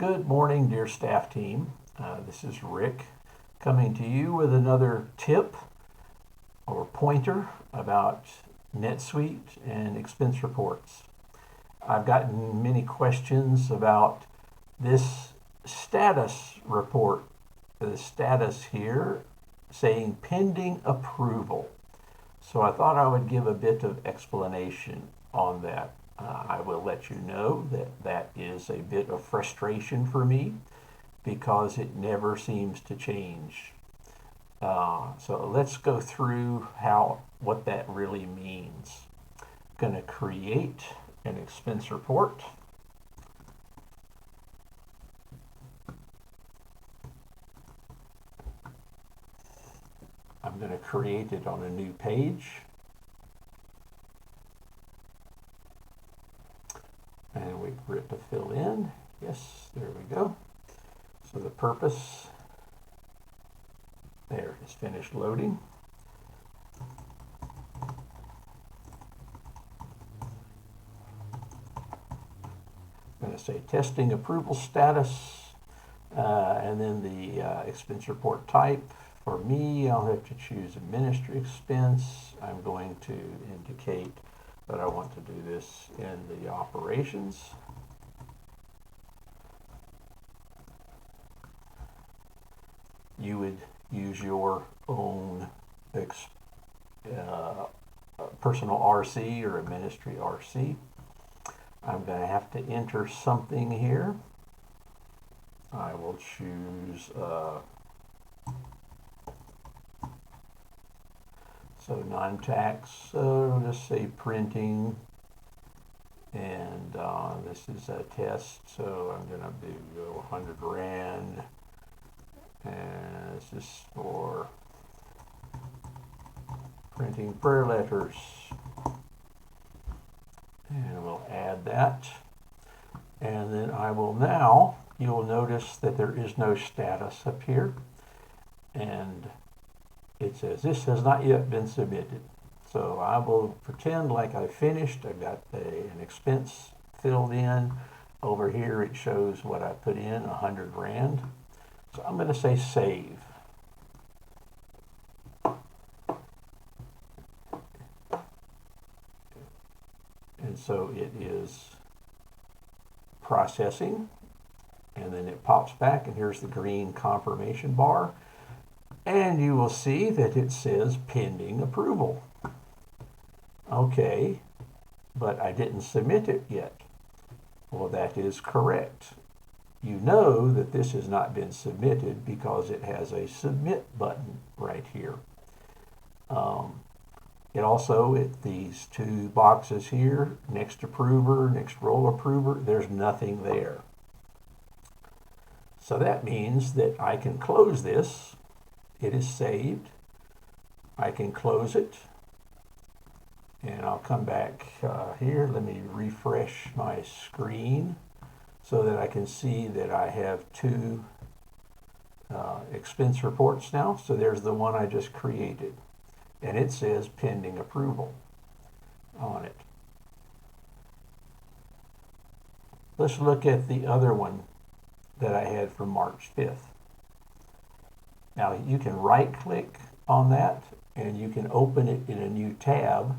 Good morning, dear staff team. This is Rick coming to you with another tip or pointer about NetSuite and expense reports. I've gotten many questions about this status report, the status here saying pending approval. So I thought I would give a bit of explanation on that. I will let you know that that is a bit of frustration for me because it never seems to change. So let's go through what that really means. I'm going to create an expense report. I'm going to create it on a new page. And wait for it to fill in. Yes, there we go. So the purpose, there, it's finished loading. I'm going to say testing approval status, and then the expense report type. For me, I'll have to choose administrative expense. I'm going to indicate that I want to do this in the operations. You would use your own personal RC or a ministry RC. I'm going to have to enter something here. I will choose so non-tax, so just say printing, and this is a test, so I'm gonna do 100 Rand, and this is for printing prayer letters, and we'll add that, and then I will now, you'll notice that there is no status up here, and it says this has not yet been submitted. So I will pretend like I finished. I've got an expense filled in. Over here it shows what I put in, 100 Rand. So I'm going to say save. And so it is processing. And then it pops back, and here's the green confirmation bar. And you will see that it says pending approval. Okay, but I didn't submit it yet. Well, that is correct. You know that this has not been submitted because it has a submit button right here. It also, these two boxes here, next approver, next role approver, there's nothing there. So that means that I can close this. It is saved. I can close it, and I'll come back here. Let me refresh my screen so that I can see that I have two expense reports now. So there's the one I just created, and it says pending approval on it. Let's look at the other one that I had from March 5th. Now you can right click on that and you can open it in a new tab,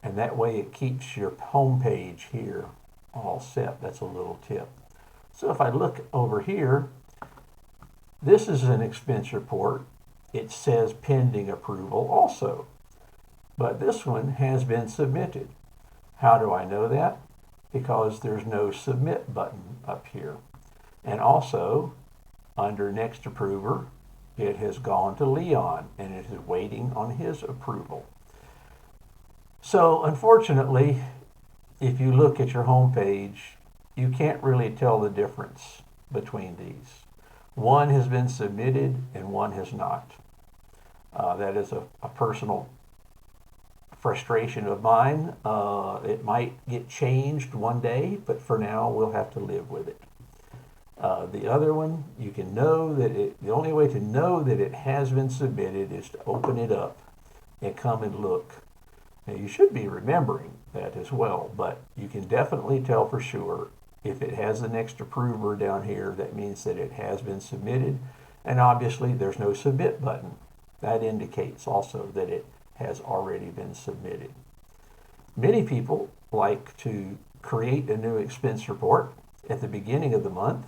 and that way it keeps your home page here all set. That's a little tip. So if I look over here, this is an expense report. It says pending approval also, but this one has been submitted. How do I know that? Because there's no submit button up here. And also under next approver, it has gone to Leon, and it is waiting on his approval. So unfortunately, if you look at your home page, you can't really tell the difference between these. One has been submitted and one has not. That is a personal frustration of mine. It might get changed one day, but for now we'll have to live with it. The other one, you can know that the only way to know that it has been submitted is to open it up and come and look. Now you should be remembering that as well, but you can definitely tell for sure If it has the next approver down here, that means that it has been submitted. And obviously there's no submit button. That indicates also that it has already been submitted. Many people like to create a new expense report at the beginning of the month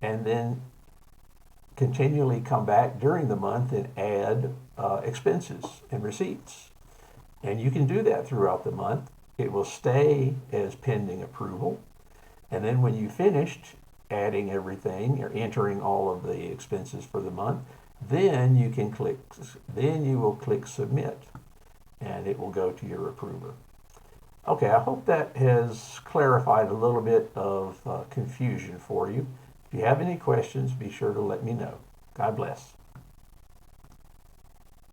and then continually come back during the month and add expenses and receipts. And you can do that throughout the month. It will stay as pending approval. And then when you finished adding everything or entering all of the expenses for the month, then you will click submit and it will go to your approver. Okay, I hope that has clarified a little bit of confusion for you. If you have any questions, be sure to let me know. God bless.